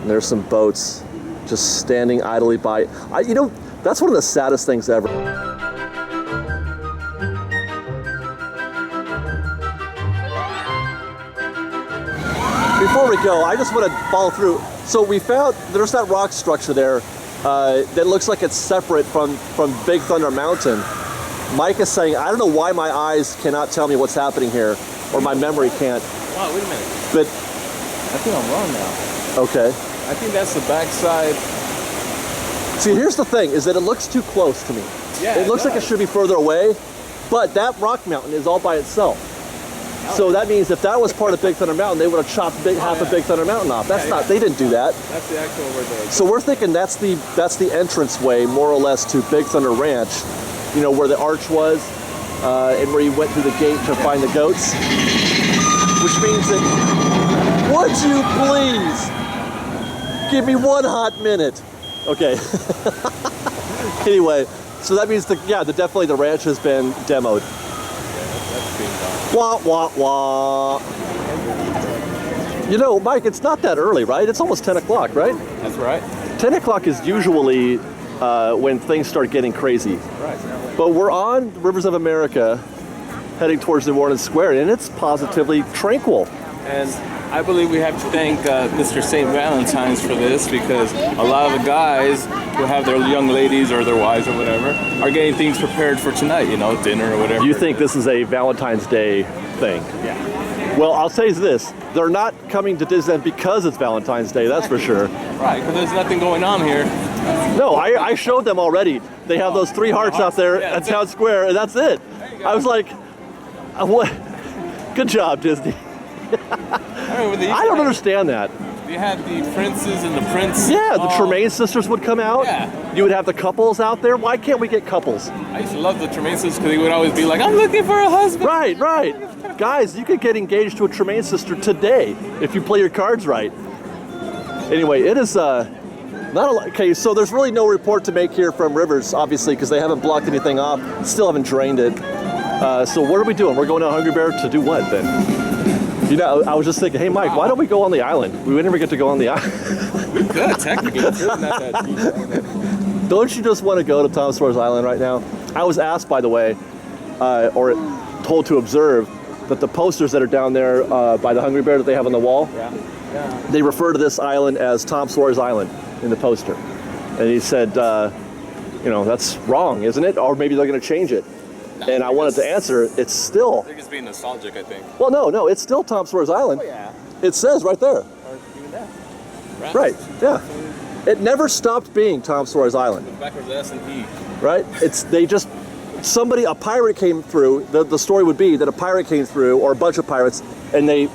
And there's some boats just standing idly by. You know, that's one of the saddest things ever. Before we go, I just want to follow through. So we found there's that rock structure there that looks like it's separate from Big Thunder Mountain. Mike is saying, I don't know why my eyes cannot tell me what's happening here, or my memory can't. Wow, wait a minute. But I think I'm wrong now. Okay. I think that's the backside. See, here's the thing, is that it looks too close to me. Yeah, it looks like it should be further away, but that rock mountain is all by itself. So that means if that was part of Big Thunder Mountain, they would have chopped half of Big Thunder Mountain off. That's not, they didn't do that. That's the actual word there. So we're thinking that's the entrance way, more or less, to Big Thunder Ranch, you know, where the arch was, and where you went through the gate to find the goats. Which means that, would you please give me one hot minute? Okay. Anyway, so that means definitely the ranch has been demoed. Wah, wah, wah. You know, Mike, it's not that early, right? It's almost 10 o'clock, right? That's right. 10 o'clock is usually when things start getting crazy. Right. But we're on Rivers of America, heading towards New Orleans Square, and it's positively tranquil. And I believe we have to thank Mr. St. Valentine's for this, because a lot of the guys who have their young ladies or their wives or whatever are getting things prepared for tonight, you know, dinner or whatever. You think this is a Valentine's Day thing? Yeah. Well, I'll say this. They're not coming to Disneyland because it's Valentine's Day, that's for sure. Right, because there's nothing going on here. No, I showed them already. They have those 3 hearts out there at Town Square, and that's it. I was like, what? Good job, Disney. I don't understand that. You had the princes and the prince. Yeah, the Tremaine sisters would come out. Yeah. You would have the couples out there. Why can't we get couples? I used to love the Tremaine sisters because they would always be like, I'm looking for a husband. Right, right. Guys, you could get engaged to a Tremaine sister today if you play your cards right. Anyway, it is not a lot. Okay, so there's really no report to make here from Rivers, obviously, because they haven't blocked anything off. Still haven't drained it. So what are we doing? We're going to Hungry Bear to do what then? You know, I was just thinking, hey, Mike, why don't we go on the island? We never get to go on the island. We could, technically. It's really not that deep. Don't you just want to go to Tom Sawyer's Island right now? I was asked, by the way, or told to observe, that the posters that are down there by the Hungry Bear that they have on the wall, they refer to this island as Tom Sawyer's Island in the poster. And he said, you know, that's wrong, isn't it? Or maybe they're going to change it. And I wanted to answer, it's still... I think it's being nostalgic, I think. Well, no, it's still Tom Sawyer's Island. Oh, yeah. It says right there. Or even that. Right, yeah. It never stopped being Tom Sawyer's Island. Backwards S&E. Right? A pirate came through, the story would be that a pirate came through, or a bunch of pirates, and they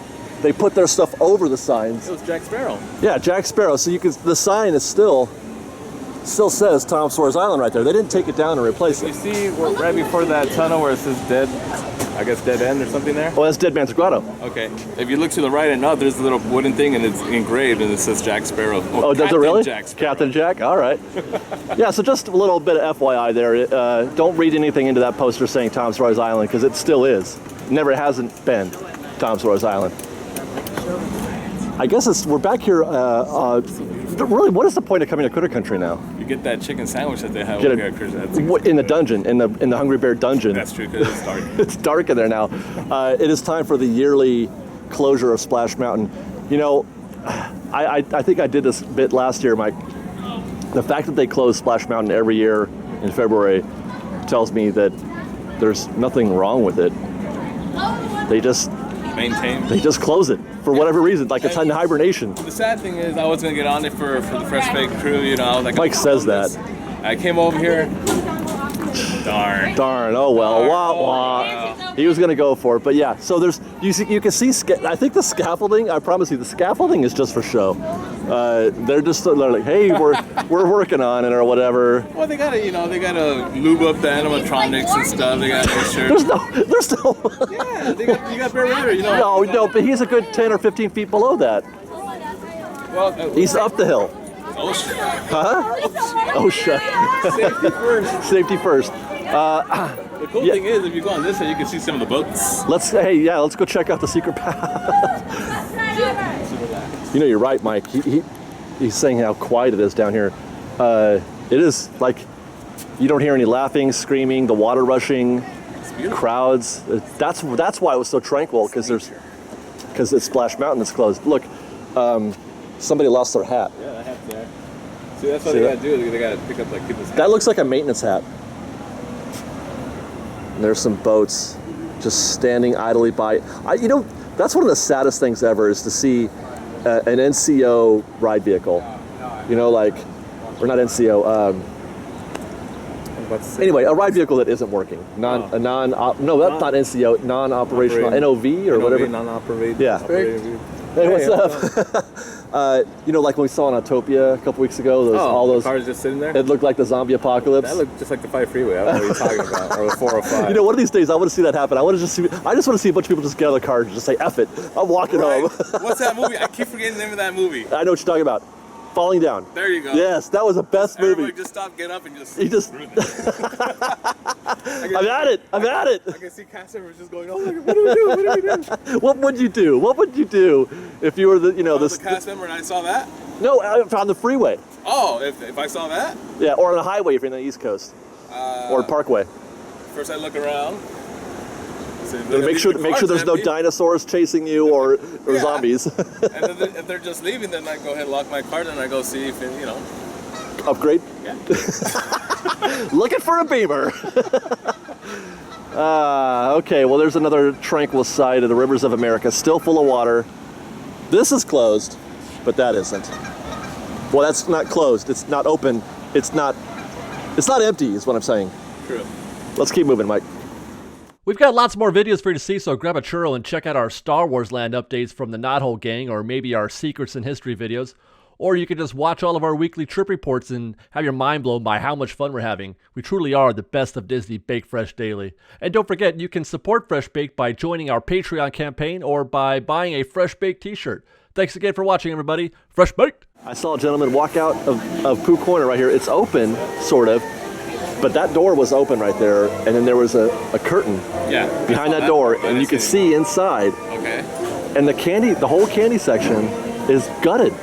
put their stuff over the signs. It was Jack Sparrow. Yeah, Jack Sparrow. So the sign is still says Tom Sawyer's Island right there. They didn't take it down and replace it. You see right before that tunnel where it says dead end or something there? Oh, that's Dead Man's Grotto. Okay. If you look to the right and up, there's a little wooden thing and it's engraved and it says Jack Sparrow. Oh, does it really? Jack Sparrow. Captain Jack? All right. Yeah, so just a little bit of FYI there. Don't read anything into that poster saying Tom Sawyer's Island, because it still is. Never hasn't been Tom Sawyer's Island. I guess we're back here. Really, what is the point of coming to Critter Country now? You get that chicken sandwich that they have over here at Critter. In the dungeon, in the Hungry Bear dungeon. That's true, because it's dark. It's dark in there now. It is time for the yearly closure of Splash Mountain. You know, I think I did this bit last year, Mike. The fact that they close Splash Mountain every year in February tells me that there's nothing wrong with it. They just close it for whatever reason, like it's in hibernation. The sad thing is, I was gonna get on it for the Fresh Fake crew, you know. I was like, Mike says that. I came over here. Darn. Oh well. Wah wah. He was gonna go for it, but yeah. So you can see. I think the scaffolding. I promise you, the scaffolding is just for show. They're like, hey, we're working on it or whatever. Well, they gotta lube up the animatronics and stuff. They gotta make sure. There's no. Yeah, you got Bear Rider, you know. No, but he's a good 10 or 15 feet below that. Well, he's up the hill. Oh shit. Huh? Oh shit. Safety first. Safety first. The cool thing is, if you go on this side, you can see some of the boats. Let's go check out the secret path. You know, you're right, Mike. he's saying how quiet it is down here. It is like you don't hear any laughing, screaming, the water rushing, crowds. That's why it was so tranquil, because it's Splash Mountain that's closed. Look, somebody lost their hat. Yeah, that hat's there. See, that's what they gotta do. They gotta pick up like people's hats. That looks like a maintenance hat. And there's some boats just standing idly by. You know, that's one of the saddest things ever, is to see an NCO ride vehicle. You know, like, or not NCO. Anyway, a ride vehicle that isn't working. Not NCO, non-operational, NOV or whatever. Non-operated. Yeah. Hey, what's up? You know, like when we saw in Autopia a couple weeks ago, all those cars just sitting there. It looked like the zombie apocalypse. That looked just like the 5 freeway. I don't know what you're talking about, or the 405. You know, one of these days I want to see that happen. I just want to see a bunch of people just get out of the car and just say, "F it, I'm walking home." What's that movie? I keep forgetting the name of that movie. I know what you're talking about. Falling Down. There you go. Yes, that was the best movie. Everybody just stop, get up, and just. He just. I'm at it. I'm at it. I can see cast members just going, "Oh my God, what do we do? What do we do?" What would you do? What would you do if you were the, you know, the cast member and I saw that? No, on the freeway. Oh, if I saw that? Yeah, or on the highway if you're on the East Coast, or Parkway. First, I look around. Make sure there's no dinosaurs chasing you or zombies. And then if they're just leaving, then I go ahead and lock my car, and I go see if it, Upgrade? Yeah. Looking for a Beamer. Okay, well, there's another tranquil side of the rivers of America, still full of water. This is closed, but that isn't. Well, that's not closed. It's not open. It's not empty, is what I'm saying. True. Let's keep moving, Mike. We've got lots more videos for you to see, so grab a churro and check out our Star Wars Land updates from the Knothole Gang, or maybe our Secrets in History videos. Or you can just watch all of our weekly trip reports and have your mind blown by how much fun we're having. We truly are the best of Disney Bake Fresh Daily. And don't forget, you can support Fresh Baked by joining our Patreon campaign or by buying a Fresh Baked t-shirt. Thanks again for watching, everybody. Fresh Baked! I saw a gentleman walk out of Pooh Corner right here. It's open, sort of. But that door was open right there, and then there was a curtain behind that door, and you could see inside. Okay. And the whole candy section is gutted.